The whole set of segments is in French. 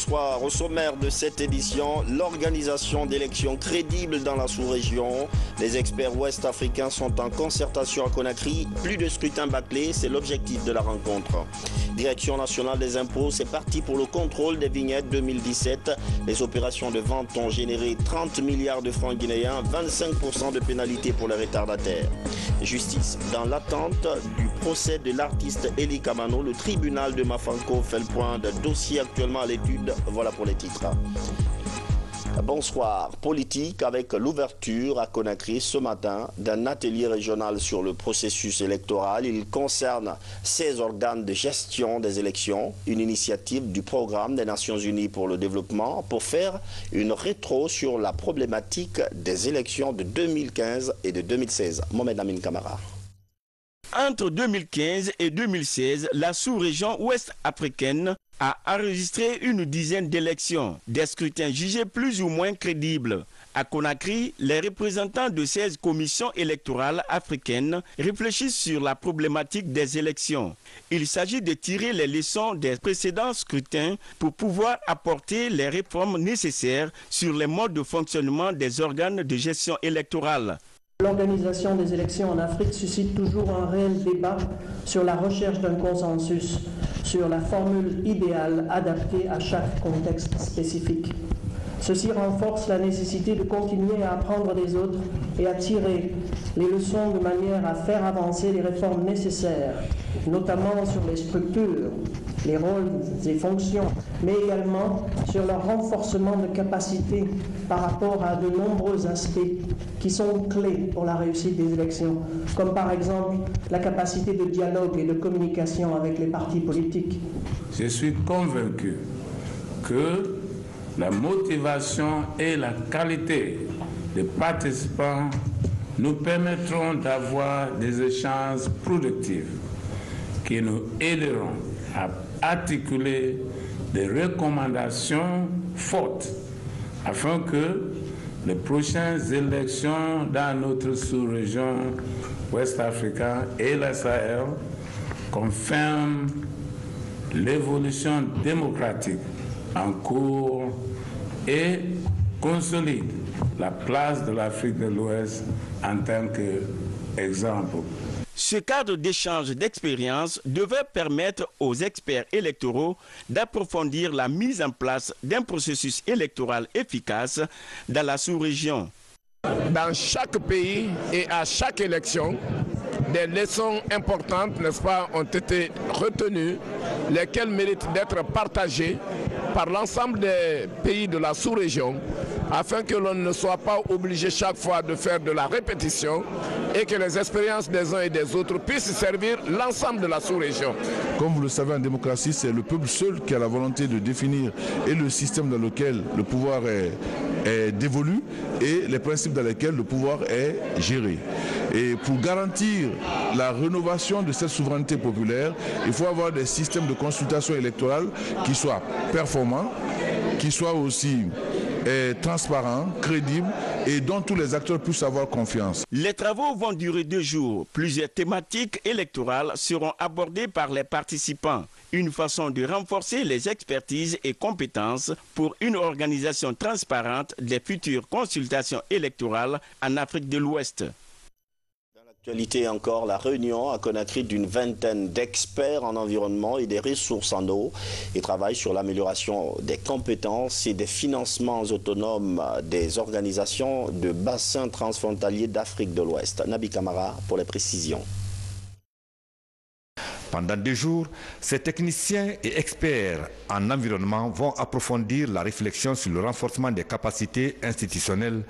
Bonsoir. Au sommaire de cette édition, l'organisation d'élections crédibles dans la sous-région. Les experts ouest-africains sont en concertation à Conakry. Plus de scrutins bâclés, c'est l'objectif de la rencontre. Direction nationale des impôts, c'est parti pour le contrôle des vignettes 2017. Les opérations de vente ont généré 30 milliards de francs guinéens, 25% de pénalité pour les retardataires. Justice. Dans l'attente du procès de l'artiste Eli Kamano, le tribunal de Mafanko fait le point d'un dossier actuellement à l'étude. Voilà pour les titres. Bonsoir. Politique avec l'ouverture à Conakry ce matin d'un atelier régional sur le processus électoral. Il concerne 16 organes de gestion des élections, une initiative du programme des Nations Unies pour le développement pour faire une rétro sur la problématique des élections de 2015 et de 2016. Mohamed Lamine Camara. Entre 2015 et 2016, la sous-région ouest-africaine a enregistré une dizaine d'élections, des scrutins jugés plus ou moins crédibles. À Conakry, les représentants de 16 commissions électorales africaines réfléchissent sur la problématique des élections. Il s'agit de tirer les leçons des précédents scrutins pour pouvoir apporter les réformes nécessaires sur les modes de fonctionnement des organes de gestion électorale. L'organisation des élections en Afrique suscite toujours un réel débat sur la recherche d'un consensus, sur la formule idéale adaptée à chaque contexte spécifique. Ceci renforce la nécessité de continuer à apprendre des autres et à tirer les leçons de manière à faire avancer les réformes nécessaires, notamment sur les structures, les rôles et fonctions, mais également sur leur renforcement de capacité par rapport à de nombreux aspects qui sont clés pour la réussite des élections, comme par exemple la capacité de dialogue et de communication avec les partis politiques. Je suis convaincu que la motivation et la qualité des participants nous permettront d'avoir des échanges productifs qui nous aideront à articuler des recommandations fortes afin que les prochaines élections dans notre sous-région ouest-africaine et la Sahel confirment l'évolution démocratique en cours et consolide la place de l'Afrique de l'Ouest en tant qu'exemple. Ce cadre d'échange d'expériences devait permettre aux experts électoraux d'approfondir la mise en place d'un processus électoral efficace dans la sous-région. Dans chaque pays et à chaque élection, des leçons importantes, n'est-ce pas, ont été retenues, lesquelles méritent d'être partagées par l'ensemble des pays de la sous-région, afin que l'on ne soit pas obligé chaque fois de faire de la répétition et que les expériences des uns et des autres puissent servir l'ensemble de la sous-région. Comme vous le savez, en démocratie, c'est le peuple seul qui a la volonté de définir et le système dans lequel le pouvoir est dévolu et les principes dans lesquels le pouvoir est géré. Et pour garantir la rénovation de cette souveraineté populaire, il faut avoir des systèmes de consultation électorale qui soient performants, qui soient aussi transparents, crédibles et dont tous les acteurs puissent avoir confiance. Les travaux vont durer 2 jours. Plusieurs thématiques électorales seront abordées par les participants. Une façon de renforcer les expertises et compétences pour une organisation transparente des futures consultations électorales en Afrique de l'Ouest. Actualité encore, la réunion à Conakry d'une vingtaine d'experts en environnement et des ressources en eau. Ils travaillent sur l'amélioration des compétences et des financements autonomes des organisations de bassins transfrontaliers d'Afrique de l'Ouest. Nabi Camara pour les précisions. Pendant 2 jours, ces techniciens et experts en environnement vont approfondir la réflexion sur le renforcement des capacités institutionnelles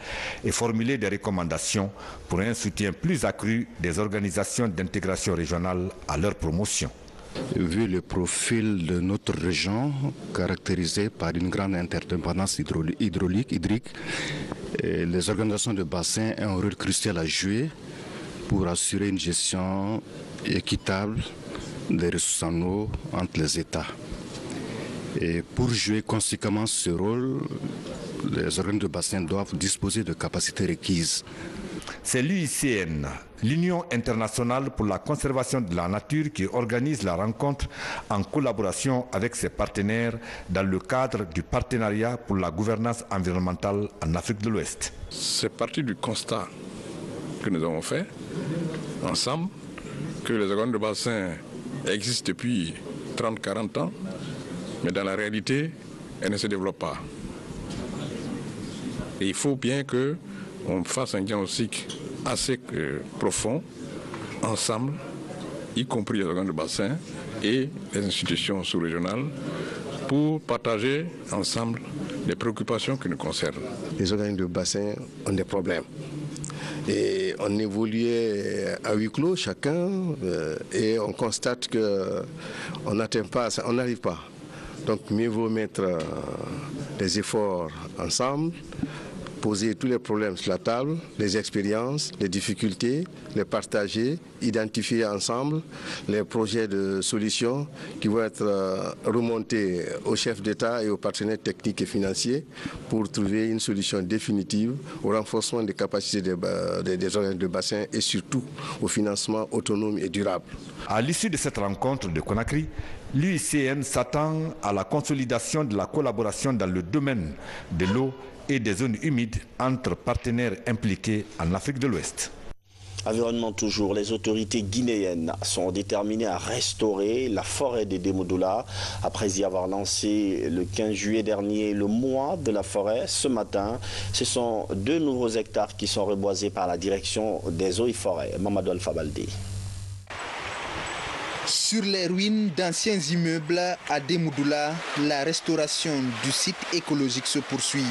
et formuler des recommandations pour un soutien plus accru des organisations d'intégration régionale à leur promotion. Vu le profil de notre région, caractérisé par une grande interdépendance hydrique, les organisations de bassin ont un rôle crucial à jouer pour assurer une gestion équitable des ressources en eau entre les États. Et pour jouer conséquemment ce rôle, les organes de bassin doivent disposer de capacités requises. C'est l'UICN, l'Union internationale pour la conservation de la nature, qui organise la rencontre en collaboration avec ses partenaires dans le cadre du partenariat pour la gouvernance environnementale en Afrique de l'Ouest. C'est parti du constat que nous avons fait ensemble, que les organes de bassin existent depuis 30-40 ans, mais dans la réalité, elles ne se développent pas. Et il faut bien qu'on fasse un diagnostic assez profond, ensemble, y compris les organes de bassin et les institutions sous-régionales, pour partager ensemble les préoccupations qui nous concernent. Les organes de bassin ont des problèmes. Et on évoluait à huis clos chacun et on constate qu'on n'atteint pas, on n'arrive pas. Donc mieux vaut mettre des efforts ensemble, poser tous les problèmes sur la table, les expériences, les difficultés, les partager, identifier ensemble les projets de solutions qui vont être remontés aux chefs d'État et aux partenaires techniques et financiers pour trouver une solution définitive au renforcement des capacités des organes de bassin et surtout au financement autonome et durable. À l'issue de cette rencontre de Conakry, l'UICN s'attend à la consolidation de la collaboration dans le domaine de l'eau et des zones humides entre partenaires impliqués en Afrique de l'Ouest. Environnement toujours, les autorités guinéennes sont déterminées à restaurer la forêt de Demoudoula après y avoir lancé le 15 juillet dernier le mois de la forêt. Ce matin, ce sont 2 nouveaux hectares qui sont reboisés par la direction des eaux et forêts. Mamadou Alpha Baldé. Sur les ruines d'anciens immeubles à Demoudoula, la restauration du site écologique se poursuit.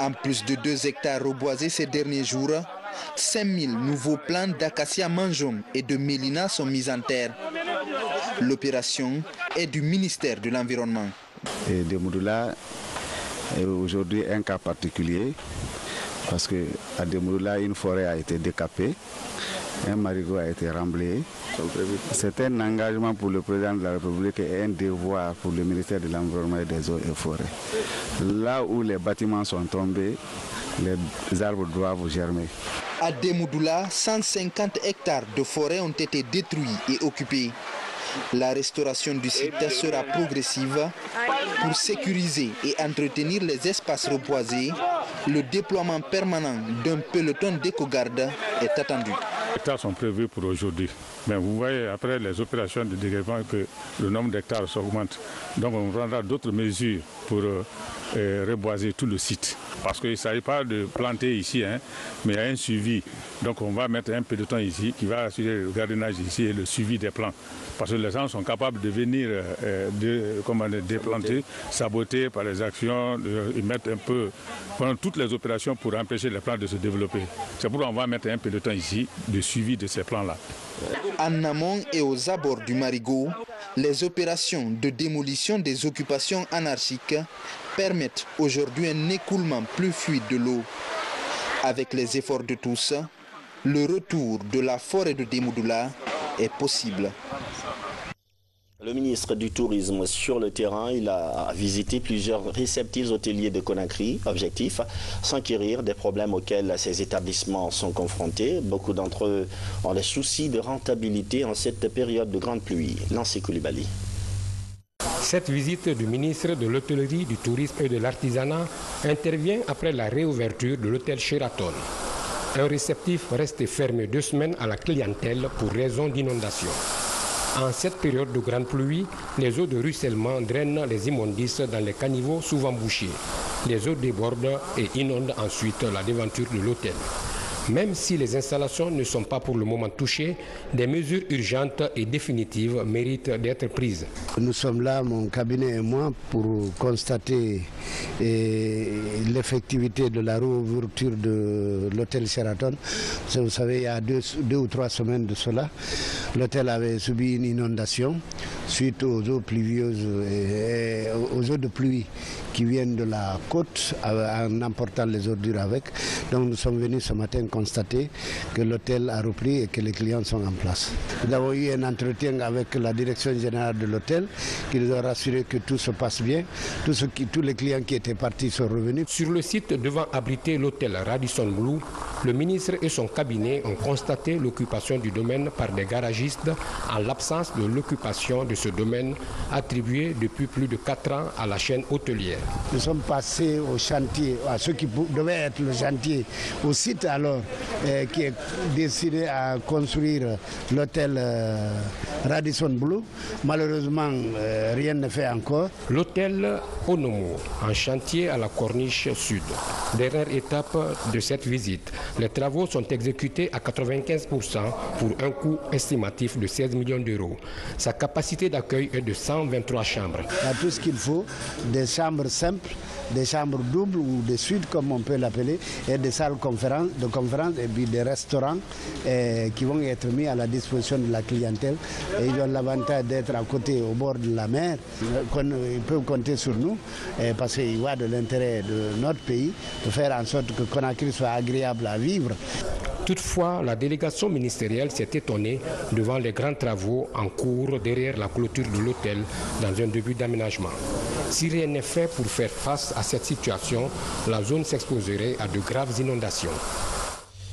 En plus de 2 hectares reboisés ces derniers jours, 5000 nouveaux plants d'acacia manjom et de mélina sont mis en terre. L'opération est du ministère de l'Environnement. Demoudoula est aujourd'hui un cas particulier parce qu'à Demoudoula, une forêt a été décapée, un marigot a été remblayé. C'est un engagement pour le président de la République et un devoir pour le ministère de l'Environnement et des Eaux et Forêts. Là où les bâtiments sont tombés, les arbres doivent germer. À Demoudoula, 150 hectares de forêt ont été détruits et occupés. La restauration du site sera progressive pour sécuriser et entretenir les espaces reboisés. Le déploiement permanent d'un peloton d'éco-garde est attendu. Les hectares sont prévus pour aujourd'hui. Mais vous voyez, après les opérations de dégrèvement, que le nombre d'hectares s'augmente. Donc on prendra d'autres mesures pour reboiser tout le site. Parce qu'il ne s'agit pas de planter ici, mais il y a un suivi. Donc on va mettre un peloton ici qui va assurer le gardiennage ici et le suivi des plants. Parce que les gens sont capables de venir déplanter, saboter par les actions, ils mettent un peu pendant toutes les opérations pour empêcher les plants de se développer. C'est pourquoi on va mettre un peloton ici de suivi de ces plants-là. En amont et aux abords du marigot, les opérations de démolition des occupations anarchiques permettent aujourd'hui un écoulement plus fluide de l'eau. Avec les efforts de tous, le retour de la forêt de Demoudoula est possible. Le ministre du Tourisme sur le terrain, il a visité plusieurs réceptifs hôteliers de Conakry. Objectif, s'enquérir des problèmes auxquels ces établissements sont confrontés. Beaucoup d'entre eux ont des soucis de rentabilité en cette période de grande pluie. Lancé Koulibaly. Cette visite du ministre de l'Hôtellerie, du Tourisme et de l'Artisanat intervient après la réouverture de l'hôtel Sheraton. Un réceptif resté fermé 2 semaines à la clientèle pour raison d'inondation. En cette période de grande pluie, les eaux de ruissellement drainent les immondices dans les caniveaux souvent bouchés. Les eaux débordent et inondent ensuite la devanture de l'hôtel. Même si les installations ne sont pas pour le moment touchées, des mesures urgentes et définitives méritent d'être prises. Nous sommes là, mon cabinet et moi, pour constater l'effectivité de la réouverture de l'hôtel Sheraton. Vous savez, il y a 2 ou 3 semaines de cela, l'hôtel avait subi une inondation suite aux eaux pluvieuses et aux eaux de pluie qui viennent de la côte en emportant les ordures avec. Donc nous sommes venus ce matin constater que l'hôtel a repris et que les clients sont en place. Nous avons eu un entretien avec la direction générale de l'hôtel qui nous a rassuré que tout se passe bien. Tous les clients qui étaient partis sont revenus. Sur le site devant abriter l'hôtel Radisson Blu, le ministre et son cabinet ont constaté l'occupation du domaine par des garagistes en l'absence de l'occupation de ce domaine attribué depuis plus de 4 ans à la chaîne hôtelière. Nous sommes passés au chantier, à ce qui devait être le chantier, au site alors qui est destiné à construire l'hôtel Radisson Blu. Malheureusement, rien ne fait encore. L'hôtel Onomo, en chantier à la Corniche Sud. Dernière étape de cette visite. Les travaux sont exécutés à 95% pour un coût estimatif de 16 millions d'euros. Sa capacité d'accueil est de 123 chambres. Il y a tout ce qu'il faut, des chambres simples, des chambres doubles ou des suites comme on peut l'appeler, et des salles de conférence et puis des restaurants qui vont être mis à la disposition de la clientèle. Et ils ont l'avantage d'être à côté, au bord de la mer. Ils peuvent compter sur nous parce qu'il va de l'intérêt de notre pays de faire en sorte que Conakry soit agréable à vivre. Toutefois, la délégation ministérielle s'est étonnée devant les grands travaux en cours derrière la clôture de l'hôtel dans un début d'aménagement. Si rien n'est fait pour faire face à cette situation, la zone s'exposerait à de graves inondations.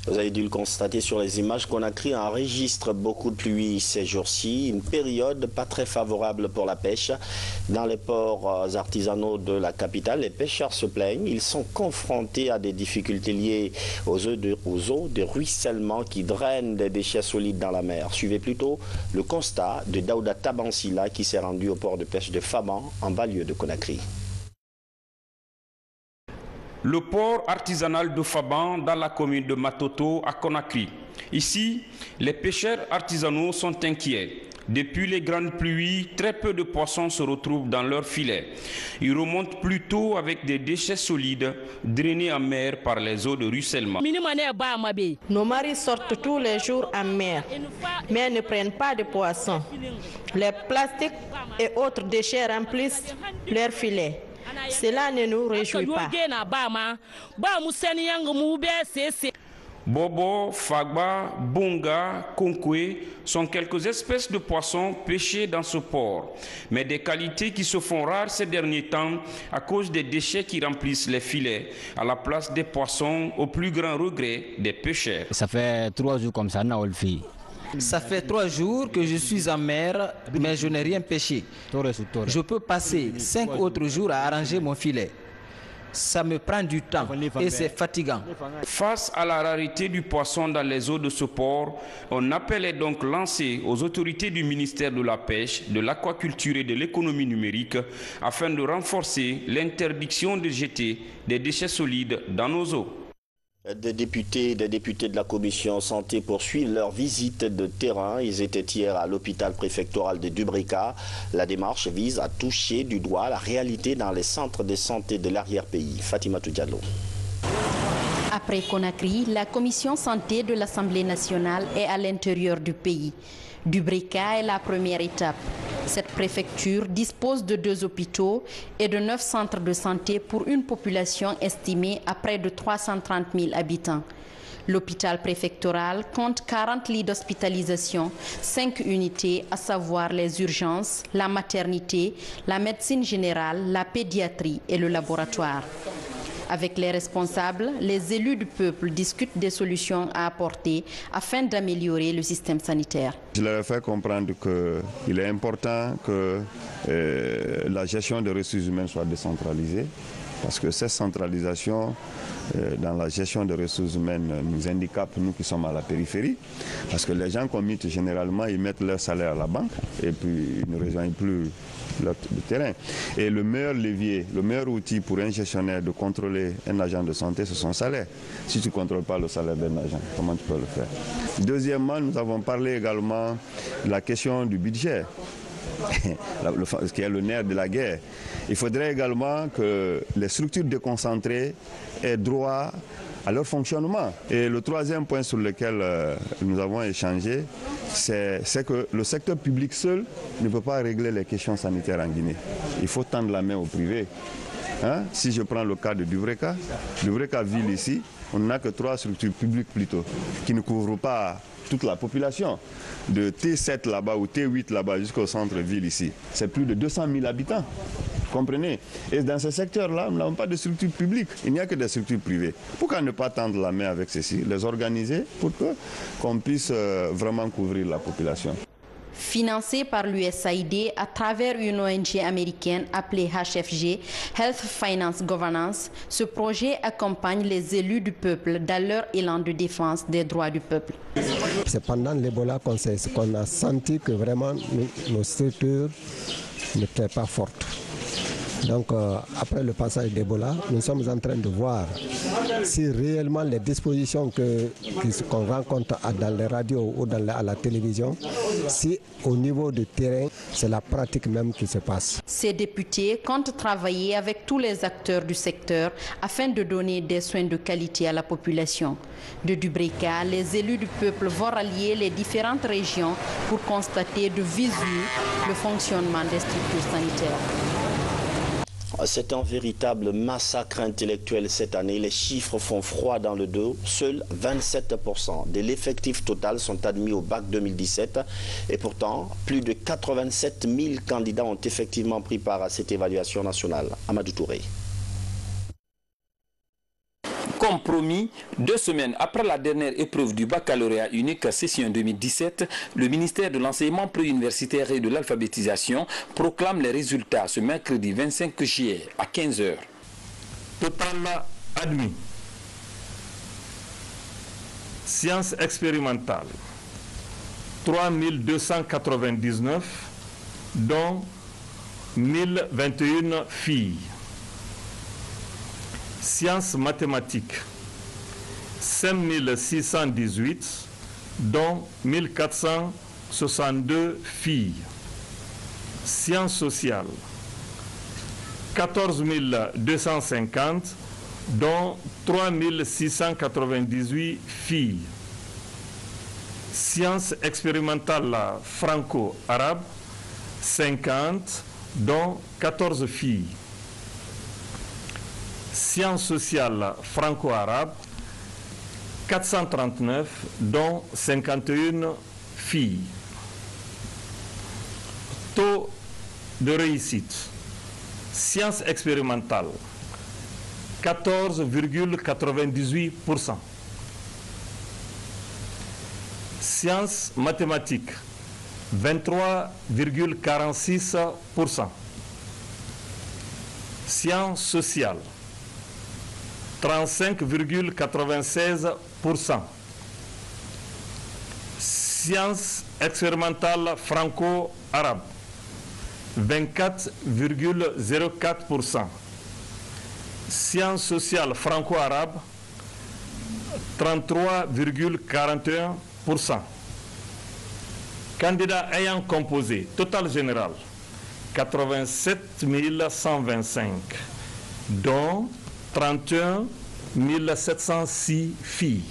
Vous avez dû le constater sur les images, Conakry enregistre beaucoup de pluie ces jours-ci, une période pas très favorable pour la pêche. Dans les ports artisanaux de la capitale, les pêcheurs se plaignent. Ils sont confrontés à des difficultés liées aux eaux de ruissellement qui drainent des déchets solides dans la mer. Suivez plutôt le constat de Daouda Tabansila qui s'est rendu au port de pêche de Faban, en banlieue de Conakry. Le port artisanal de Faban dans la commune de Matoto à Conakry. Ici, les pêcheurs artisanaux sont inquiets. Depuis les grandes pluies, très peu de poissons se retrouvent dans leurs filets. Ils remontent plutôt avec des déchets solides drainés en mer par les eaux de ruissellement. Nos maris sortent tous les jours en mer, mais ne prennent pas de poissons. Les plastiques et autres déchets remplissent leurs filets. Cela ne nous réjouit pas. Bobo, Fagba, Bunga, Konkwe sont quelques espèces de poissons pêchés dans ce port, mais des qualités qui se font rares ces derniers temps à cause des déchets qui remplissent les filets, à la place des poissons, au plus grand regret des pêcheurs. Ça fait 3 jours comme ça, Naolfi. Ça fait 3 jours que je suis en mer, mais je n'ai rien pêché. Je peux passer 5 autres jours à arranger mon filet. Ça me prend du temps et c'est fatigant. Face à la rareté du poisson dans les eaux de ce port, un appel est donc lancé aux autorités du ministère de la Pêche, de l'Aquaculture et de l'Économie numérique afin de renforcer l'interdiction de jeter des déchets solides dans nos eaux. Des députés de la commission santé poursuivent leur visite de terrain. Ils étaient hier à l'hôpital préfectoral de Dubrika. La démarche vise à toucher du doigt la réalité dans les centres de santé de l'arrière-pays. Fatima Diallo. Après Conakry, la commission santé de l'Assemblée nationale est à l'intérieur du pays. Dubrika est la première étape. Cette préfecture dispose de 2 hôpitaux et de 9 centres de santé pour une population estimée à près de 330 000 habitants. L'hôpital préfectoral compte 40 lits d'hospitalisation, 5 unités, à savoir les urgences, la maternité, la médecine générale, la pédiatrie et le laboratoire. Avec les responsables, les élus du peuple discutent des solutions à apporter afin d'améliorer le système sanitaire. Je leur ai fait comprendre qu'il est important que la gestion des ressources humaines soit décentralisée, parce que cette centralisation dans la gestion des ressources humaines nous handicape, nous qui sommes à la périphérie, parce que les gens qu'on mythe généralement, ils mettent leur salaire à la banque et puis ils ne rejoignent plus le terrain. Et le meilleur levier, le meilleur outil pour un gestionnaire de contrôler un agent de santé, c'est son salaire. Si tu ne contrôles pas le salaire d'un agent, comment tu peux le faire? Deuxièmement, nous avons parlé également de la question du budget, ce qui est le nerf de la guerre. Il faudrait également que les structures déconcentrées aient droit à leur fonctionnement. Et le troisième point sur lequel nous avons échangé, c'est que le secteur public seul ne peut pas régler les questions sanitaires en Guinée. Il faut tendre la main au privé. Hein? Si je prends le cas de Dubreka ville ici, on n'a que 3 structures publiques plutôt, qui ne couvrent pas toute la population. De T7 là-bas ou T8 là-bas jusqu'au centre-ville ici, c'est plus de 200 000 habitants. Comprenez? Et dans ce secteur-là, nous n'avons pas de structure publique, il n'y a que des structures privées. Pourquoi ne pas tendre la main avec ceci, les organiser pour qu'on puisse vraiment couvrir la population? Financé par l'USAID à travers une ONG américaine appelée HFG, Health Finance Governance, ce projet accompagne les élus du peuple dans leur élan de défense des droits du peuple. C'est pendant l'Ebola qu'on a senti que vraiment nos structures n'étaient pas fortes. Donc après le passage d'Ebola, nous sommes en train de voir si réellement les dispositions qu'on rencontre dans les radios ou à la télévision, si au niveau du terrain, c'est la pratique même qui se passe. Ces députés comptent travailler avec tous les acteurs du secteur afin de donner des soins de qualité à la population. De Dubreka, les élus du peuple vont rallier les différentes régions pour constater de visu le fonctionnement des structures sanitaires. C'est un véritable massacre intellectuel cette année. Les chiffres font froid dans le dos. Seuls 27% de l'effectif total sont admis au bac 2017. Et pourtant, plus de 87 000 candidats ont effectivement pris part à cette évaluation nationale. Amadou Touré. Comme promis, 2 semaines après la dernière épreuve du baccalauréat unique session 2017, le ministère de l'enseignement préuniversitaire et de l'alphabétisation proclame les résultats ce mercredi 25 juillet à 15 h. Total admis. Sciences expérimentales, 3299, dont 1021 filles. Sciences mathématiques, 5618, dont 1462 filles. Sciences sociales, 14 250, dont 3698 filles. Sciences expérimentales franco-arabes, 50, dont 14 filles. Sciences sociales franco-arabes, 439, dont 51 filles. Taux de réussite. Sciences expérimentales, 14,98%. Sciences mathématiques, 23,46%. Sciences sociales, 35,96%. Sciences expérimentales franco-arabes, 24,04%. Sciences sociales franco-arabes, 33,41%. Candidats ayant composé, total général, 87 125, dont 31 706 filles.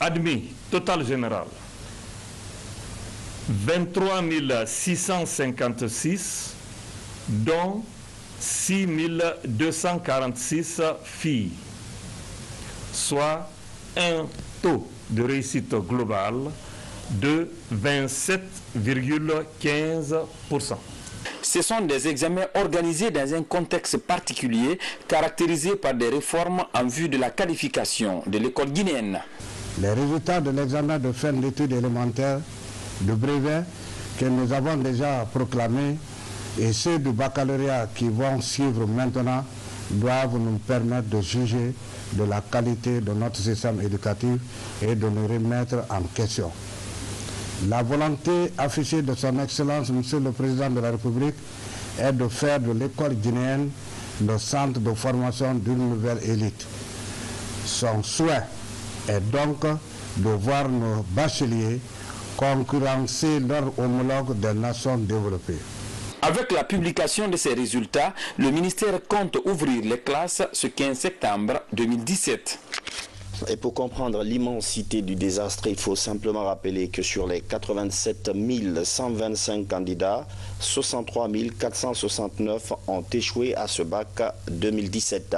Admis, total général, 23 656, dont 6 246 filles, soit un taux de réussite globale de 27,15%. Ce sont des examens organisés dans un contexte particulier, caractérisé par des réformes en vue de la qualification de l'école guinéenne. Les résultats de l'examen de fin d'études élémentaires de brevet que nous avons déjà proclamés et ceux du baccalauréat qui vont suivre maintenant doivent nous permettre de juger de la qualité de notre système éducatif et de nous remettre en question. La volonté affichée de son Excellence, Monsieur le Président de la République, est de faire de l'école guinéenne le centre de formation d'une nouvelle élite. Son souhait est donc de voir nos bacheliers concurrencer leurs homologues des nations développées. Avec la publication de ces résultats, le ministère compte ouvrir les classes ce 15 septembre 2017. Et pour comprendre l'immensité du désastre, il faut simplement rappeler que sur les 87 125 candidats, 63 469 ont échoué à ce bac 2017.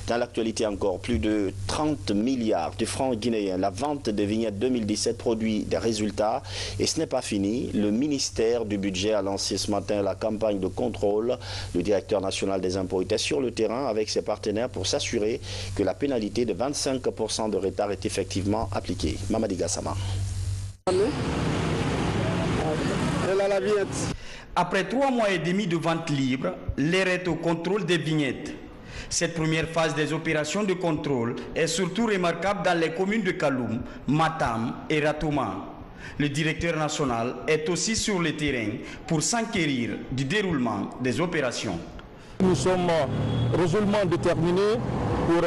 Dans l'actualité encore, plus de 30 milliards de francs guinéens. La vente des vignettes 2017 produit des résultats et ce n'est pas fini. Le ministère du Budget a lancé ce matin la campagne de contrôle. Le directeur national des impôts était sur le terrain avec ses partenaires pour s'assurer que la pénalité de 25% de retard est effectivement appliquée. Mamadi Gassama. Après 3 mois et demi de vente libre, l'heure est au contrôle des vignettes. Cette première phase des opérations de contrôle est surtout remarquable dans les communes de Kaloum, Matam et Ratouma. Le directeur national est aussi sur le terrain pour s'enquérir du déroulement des opérations. Nous sommes résolument déterminés pour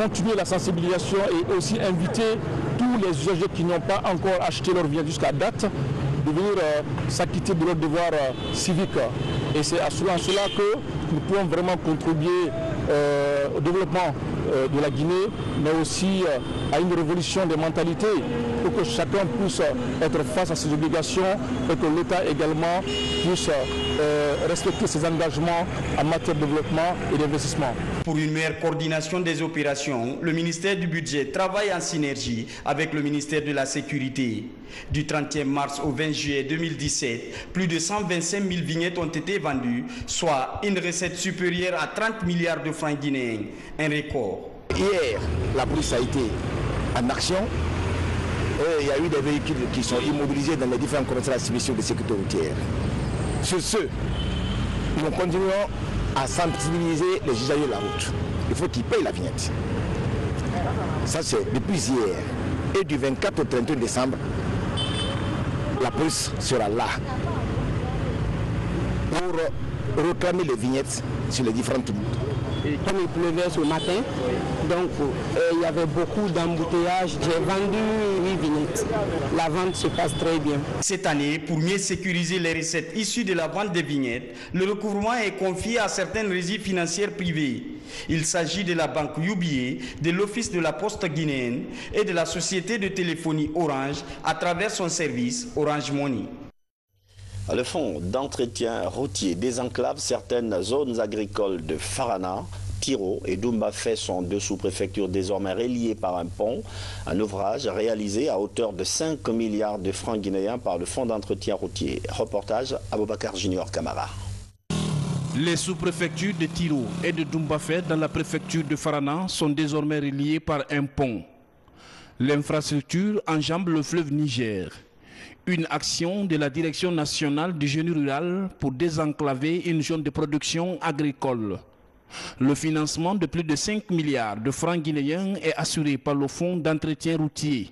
continuer la sensibilisation et aussi inviter tous les usagers qui n'ont pas encore acheté leur bien jusqu'à date de venir s'acquitter de leur devoir civique. Et c'est en cela que nous pouvons vraiment contribuer au développement de la Guinée, mais aussi à une révolution des mentalités pour que chacun puisse être face à ses obligations et que l'État également puisse respecter ses engagements en matière de développement et d'investissement. Pour une meilleure coordination des opérations, le ministère du Budget travaille en synergie avec le ministère de la Sécurité. Du 30 mars au 20 juillet 2017, plus de 125 000 vignettes ont été vendues, soit une recette supérieure à 30 milliards de francs guinéens, un record. Hier, la police a été en action et il y a eu des véhicules qui sont immobilisés dans les différents commissariats de services de sécurité routière. Sur ce, nous continuons à sensibiliser les usagers de la route. Il faut qu'ils payent la vignette. Ça, c'est depuis hier. Et du 24 au 31 décembre, la police sera là pour réclamer les vignettes sur les différentes routes. Comme il pleuvait ce matin, donc il y avait beaucoup d'embouteillages. J'ai vendu 8 vignettes. La vente se passe très bien. Cette année, pour mieux sécuriser les recettes issues de la vente des vignettes, le recouvrement est confié à certaines régies financières privées. Il s'agit de la banque UBA, de l'Office de la Poste guinéenne et de la société de téléphonie Orange à travers son service Orange Money. Le fonds d'entretien routier désenclave certaines zones agricoles de Farana, Tiro et Doumbafé sont deux sous-préfectures désormais reliées par un pont, un ouvrage réalisé à hauteur de 5 milliards de francs guinéens par le fonds d'entretien routier. Reportage Aboubakar Junior Camara. Les sous-préfectures de Tiro et de Doumbafé dans la préfecture de Farana sont désormais reliées par un pont. L'infrastructure enjambe le fleuve Niger. Une action de la Direction nationale du génie rural pour désenclaver une zone de production agricole. Le financement de plus de 5 milliards de francs guinéens est assuré par le fonds d'entretien routier.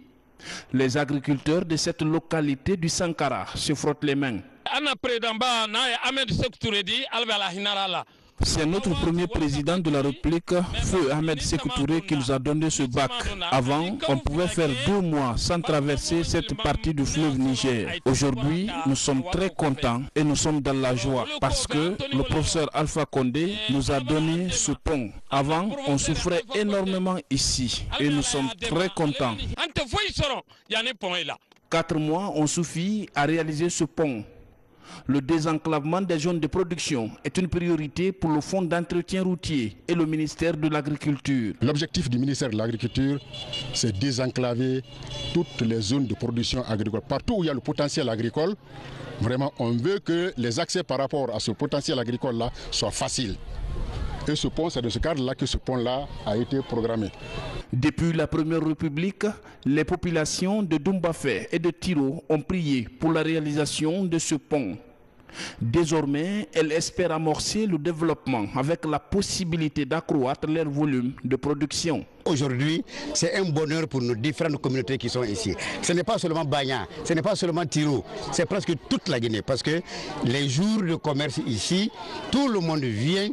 Les agriculteurs de cette localité du Sankara se frottent les mains. C'est notre premier président de la République, Feu Ahmed Sékou Touré, qui nous a donné ce bac. Avant, on pouvait faire 2 mois sans traverser cette partie du fleuve Niger. Aujourd'hui, nous sommes très contents et nous sommes dans la joie parce que le professeur Alpha Condé nous a donné ce pont. Avant, on souffrait énormément ici et nous sommes très contents. 4 mois ont suffi à réaliser ce pont. Le désenclavement des zones de production est une priorité pour le fonds d'entretien routier et le ministère de l'Agriculture. L'objectif du ministère de l'Agriculture, c'est désenclaver toutes les zones de production agricole. Partout où il y a le potentiel agricole, vraiment on veut que les accès par rapport à ce potentiel agricole-là soient faciles. Et ce pont, c'est de ce cadre-là que ce pont-là a été programmé. Depuis la Première République, les populations de Doumbafé et de Tiro ont prié pour la réalisation de ce pont. Désormais, elles espèrent amorcer le développement avec la possibilité d'accroître leur volume de production. Aujourd'hui, c'est un bonheur pour nos différentes communautés qui sont ici. Ce n'est pas seulement Bagna, ce n'est pas seulement Tiro, c'est presque toute la Guinée. Parce que les jours de commerce ici, tout le monde vient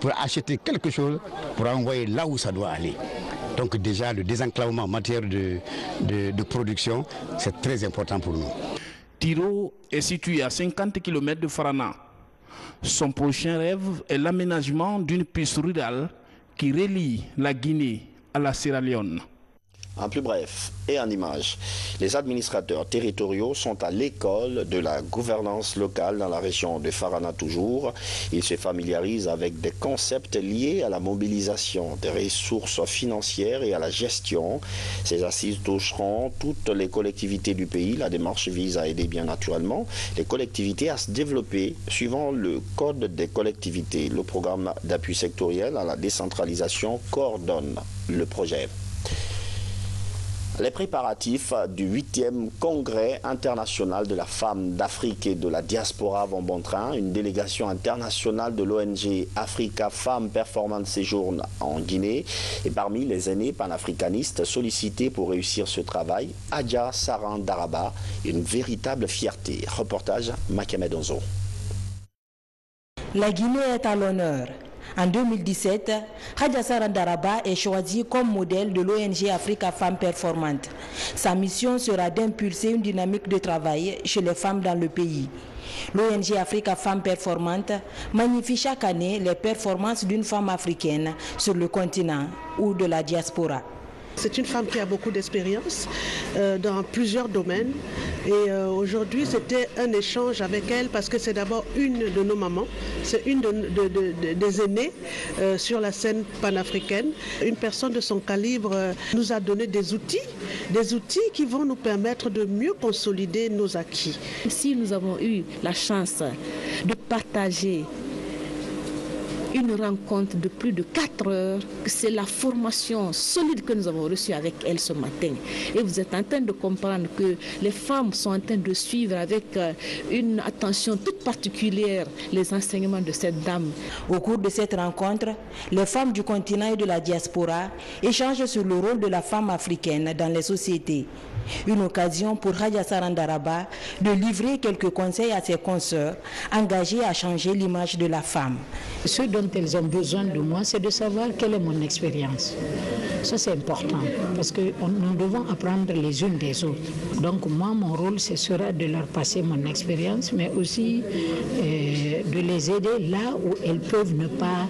pour acheter quelque chose, pour envoyer là où ça doit aller. Donc déjà, le désenclavement en matière de production, c'est très important pour nous. Tiro est situé à 50 km de Farana. Son prochain rêve est l'aménagement d'une piste rurale qui relie la Guinée à la Sierra Leone. En plus bref et en images, les administrateurs territoriaux sont à l'école de la gouvernance locale dans la région de Farana toujours. Ils se familiarisent avec des concepts liés à la mobilisation des ressources financières et à la gestion. Ces assises toucheront toutes les collectivités du pays. La démarche vise à aider bien naturellement les collectivités à se développer suivant le code des collectivités. Le programme d'appui sectoriel à la décentralisation coordonne le projet. Les préparatifs du 8e congrès international de la femme d'Afrique et de la diaspora vont bon train. Une délégation internationale de l'ONG Africa Femmes Performance séjourne en Guinée. Et parmi les aînés panafricanistes sollicités pour réussir ce travail, Adja Saran Daraba, une véritable fierté. Reportage Makiamed Onzo. La Guinée est à l'honneur. En 2017, Adja Saran Daraba est choisie comme modèle de l'ONG Africa Femmes Performantes. Sa mission sera d'impulser une dynamique de travail chez les femmes dans le pays. L'ONG Africa Femmes Performantes magnifie chaque année les performances d'une femme africaine sur le continent ou de la diaspora. C'est une femme qui a beaucoup d'expérience dans plusieurs domaines et aujourd'hui c'était un échange avec elle parce que c'est d'abord une de nos mamans, c'est une des aînées sur la scène panafricaine. Une personne de son calibre nous a donné des outils qui vont nous permettre de mieux consolider nos acquis. Si nous avons eu la chance de partager une rencontre de plus de 4 heures, c'est la formation solide que nous avons reçue avec elle ce matin. Et vous êtes en train de comprendre que les femmes sont en train de suivre avec une attention toute particulière les enseignements de cette dame. Au cours de cette rencontre, les femmes du continent et de la diaspora échangent sur le rôle de la femme africaine dans les sociétés. Une occasion pour Adja Saran Daraba de livrer quelques conseils à ses consoeurs engagées à changer l'image de la femme. Ce dont elles ont besoin de moi, c'est de savoir quelle est mon expérience. Ça, c'est important parce que nous devons apprendre les unes des autres. Donc moi, mon rôle, ce sera de leur passer mon expérience, mais aussi de les aider là où elles peuvent ne pas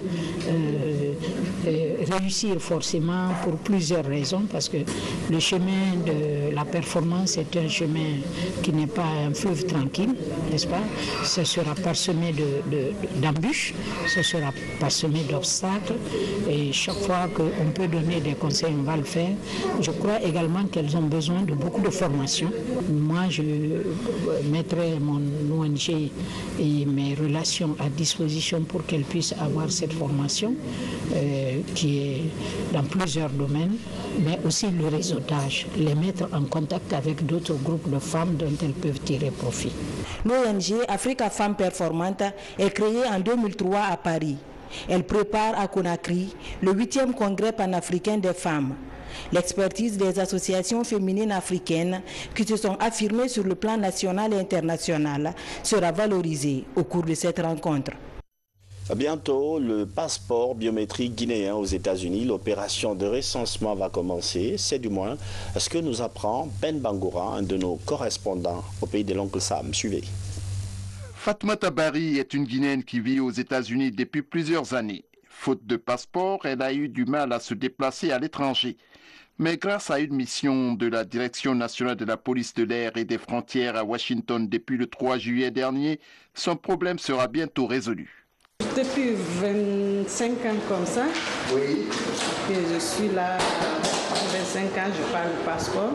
réussir forcément pour plusieurs raisons, parce que le chemin de la performance est un chemin qui n'est pas un fleuve tranquille, n'est-ce pas? Ce sera parsemé d'embûches, ce sera parsemé d'obstacles, et chaque fois qu'on peut donner des conseils, on va le faire. Je crois également qu'elles ont besoin de beaucoup de formation. Moi, je mettrai mon ONG et mes relations à disposition pour qu'elles puissent avoir cette formation qui est dans plusieurs domaines, mais aussi le réseautage, les mettre en contact avec d'autres groupes de femmes dont elles peuvent tirer profit. L'ONG Africa Femmes Performantes est créée en 2003 à Paris. Elle prépare à Conakry le 8e congrès panafricain des femmes. L'expertise des associations féminines africaines qui se sont affirmées sur le plan national et international sera valorisée au cours de cette rencontre. Bientôt, le passeport biométrique guinéen aux États-Unis, l'opération de recensement va commencer. C'est du moins ce que nous apprend Ben Bangoura, un de nos correspondants au pays de l'oncle Sam. Suivez. Fatoumata Bari est une Guinéenne qui vit aux États-Unis depuis plusieurs années. Faute de passeport, elle a eu du mal à se déplacer à l'étranger. Mais grâce à une mission de la Direction nationale de la police de l'air et des frontières à Washington depuis le 3 juillet dernier, son problème sera bientôt résolu. Depuis 25 ans comme ça, oui. Que je suis là, 25 ans, je parle de passeport.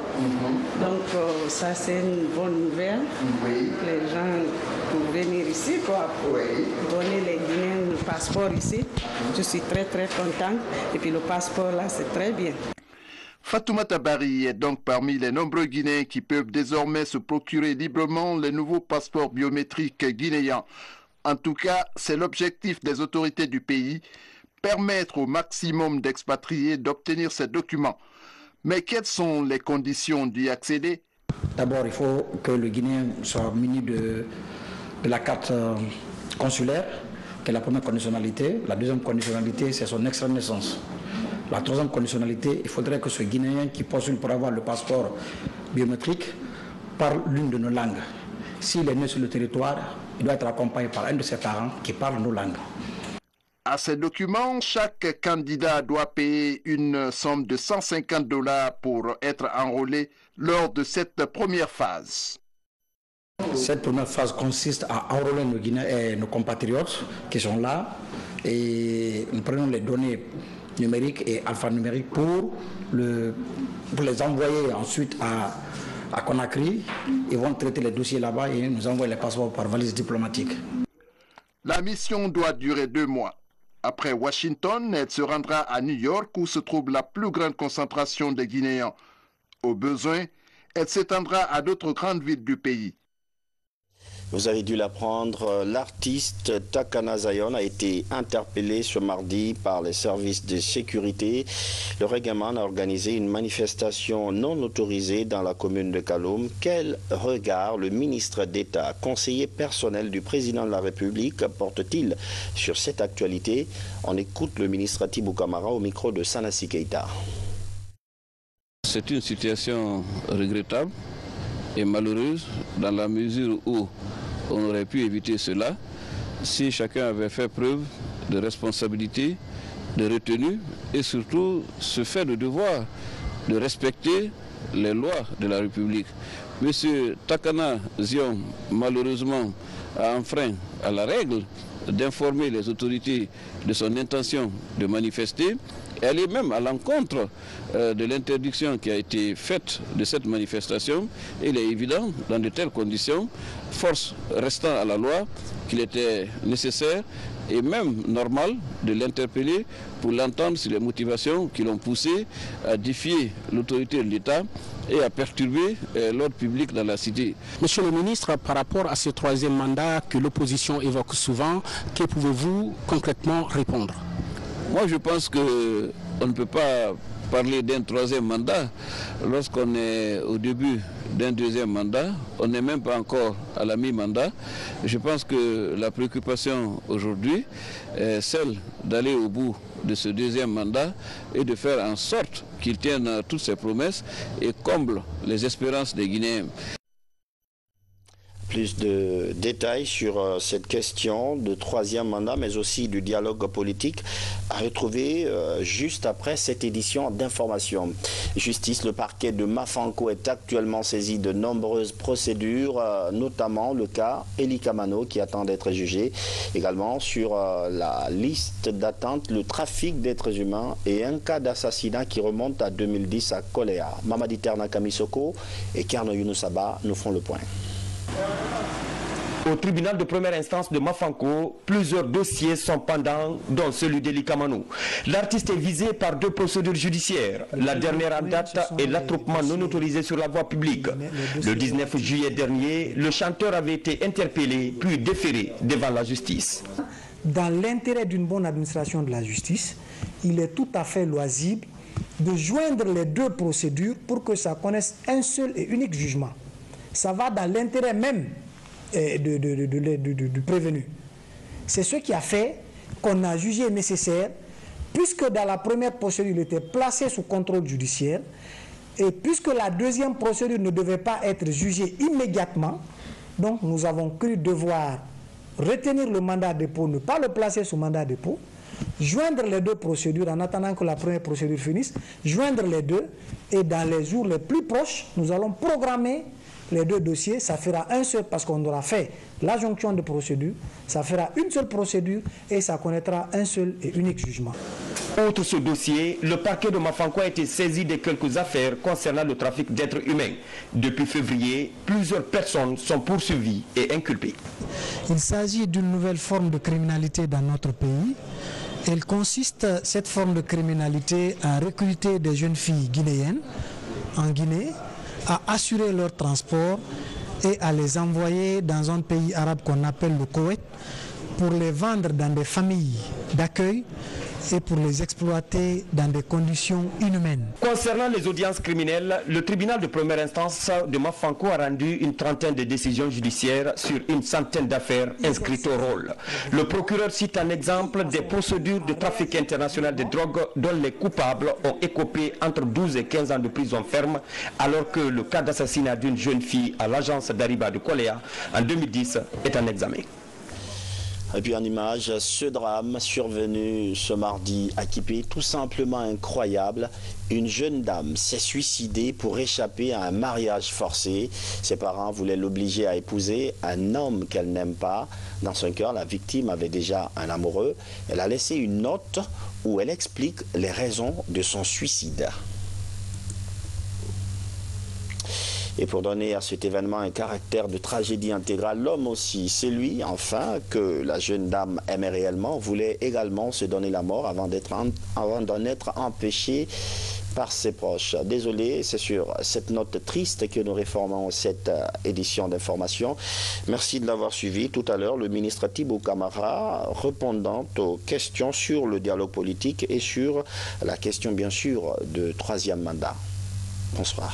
Donc ça c'est une bonne nouvelle. Oui. Les gens pour venir ici, quoi, pour donner les Guinéens le passeport ici. Je suis très très contente. Et puis le passeport là, c'est très bien. Fatoumata Bari est donc parmi les nombreux Guinéens qui peuvent désormais se procurer librement les nouveaux passeports biométriques guinéens. En tout cas, c'est l'objectif des autorités du pays, permettre au maximum d'expatriés d'obtenir ces documents. Mais quelles sont les conditions d'y accéder? D'abord, il faut que le Guinéen soit muni de la carte consulaire, qui est la première conditionnalité. La deuxième conditionnalité, c'est son extrait de naissance. La troisième conditionnalité, il faudrait que ce Guinéen qui postule pour avoir le passeport biométrique parle l'une de nos langues. S'il est né sur le territoire, il doit être accompagné par un de ses parents qui parle nos langues. à ces documents, chaque candidat doit payer une somme de $150 pour être enrôlé lors de cette première phase. Cette première phase consiste à enrôler nos Guinéens et nos compatriotes qui sont là et nous prenons les données numériques et alphanumériques pour les envoyer ensuite à Conakry. Ils vont traiter les dossiers là-bas et nous envoyer les passeports par valise diplomatique. La mission doit durer 2 mois. Après Washington, elle se rendra à New York où se trouve la plus grande concentration des Guinéens. Au besoin, elle s'étendra à d'autres grandes villes du pays. Vous avez dû l'apprendre, l'artiste Takana Zion a été interpellé ce mardi par les services de sécurité. Le Reggaeman a organisé une manifestation non autorisée dans la commune de Kaloum. Quel regard le ministre d'État, conseiller personnel du président de la République, porte-t-il sur cette actualité? On écoute le ministre Tibou Kamara au micro de Sanassi Keita. C'est une situation regrettable et malheureuse dans la mesure où on aurait pu éviter cela si chacun avait fait preuve de responsabilité, de retenue et surtout se fait le devoir de respecter les lois de la République. Monsieur Takana Zion, malheureusement, a enfreint à la règle d'informer les autorités de son intention de manifester. Elle est même à l'encontre de l'interdiction qui a été faite de cette manifestation. Il est évident, dans de telles conditions, force restant à la loi, qu'il était nécessaire et même normal de l'interpeller pour l'entendre sur les motivations qui l'ont poussé à défier l'autorité de l'État et à perturber l'ordre public dans la cité. Monsieur le ministre, par rapport à ce troisième mandat que l'opposition évoque souvent, que pouvez-vous concrètement répondre? Moi, je pense qu'on ne peut pas parler d'un troisième mandat lorsqu'on est au début d'un deuxième mandat. On n'est même pas encore à la mi-mandat. Je pense que la préoccupation aujourd'hui est celle d'aller au bout de ce deuxième mandat et de faire en sorte qu'il tienne toutes ses promesses et comble les espérances des Guinéens. Plus de détails sur cette question de troisième mandat, mais aussi du dialogue politique, à retrouver juste après cette édition d'Information. Justice, le parquet de Mafanko est actuellement saisi de nombreuses procédures, notamment le cas Eli Kamano qui attend d'être jugé. Également sur la liste d'attente, le trafic d'êtres humains et un cas d'assassinat qui remonte à 2010 à Koléa. Mamadi Terna Kamisoko et Kerno Younoussaba nous font le point. Au tribunal de première instance de Mafanko, plusieurs dossiers sont pendants, dont celui d'Eli Kamano. L'artiste est visé par 2 procédures judiciaires. La dernière en date est l'attroupement non autorisé sur la voie publique. Le 19 juillet dernier, le chanteur avait été interpellé puis déféré devant la justice. Dans l'intérêt d'une bonne administration de la justice, il est tout à fait loisible de joindre les 2 procédures pour que ça connaisse un seul et unique jugement. Ça va dans l'intérêt même du prévenu. C'est ce qui a fait qu'on a jugé nécessaire, puisque dans la première procédure, il était placé sous contrôle judiciaire, et puisque la deuxième procédure ne devait pas être jugée immédiatement, donc nous avons cru devoir retenir le mandat de dépôt, ne pas le placer sous mandat de dépôt, joindre les 2 procédures en attendant que la première procédure finisse, joindre les 2, et dans les jours les plus proches, nous allons programmer les 2 dossiers. Ça fera un seul, parce qu'on aura fait la jonction de procédure, ça fera une seule procédure et ça connaîtra un seul et unique jugement. Outre ce dossier, le parquet de Mafanko a été saisi de quelques affaires concernant le trafic d'êtres humains. Depuis février, plusieurs personnes sont poursuivies et inculpées. Il s'agit d'une nouvelle forme de criminalité dans notre pays. Elle consiste, cette forme de criminalité, à recruter des jeunes filles guinéennes en Guinée, à assurer leur transport et à les envoyer dans un pays arabe qu'on appelle le Koweït pour les vendre dans des familles d'accueil et pour les exploiter dans des conditions inhumaines. Concernant les audiences criminelles, le tribunal de première instance de Mafanko a rendu une trentaine de décisions judiciaires sur une centaine d'affaires inscrites au rôle. Le procureur cite un exemple des procédures de trafic international de drogue dont les coupables ont écopé entre 12 et 15 ans de prison ferme, alors que le cas d'assassinat d'une jeune fille à l'agence d'Ariba de Koléa en 2010 est en examen. Et puis en image, ce drame survenu ce mardi à Kipé, tout simplement incroyable. Une jeune dame s'est suicidée pour échapper à un mariage forcé. Ses parents voulaient l'obliger à épouser un homme qu'elle n'aime pas. Dans son cœur, la victime avait déjà un amoureux. Elle a laissé une note où elle explique les raisons de son suicide. Et pour donner à cet événement un caractère de tragédie intégrale, l'homme aussi, c'est lui, enfin, que la jeune dame aimait réellement, voulait également se donner la mort avant d'en être empêché par ses proches. Désolé, c'est sur cette note triste que nous réformons cette édition d'information. Merci de l'avoir suivi. Tout à l'heure, le ministre Thibaut Camara, répondant aux questions sur le dialogue politique et sur la question, bien sûr, de troisième mandat. Bonsoir.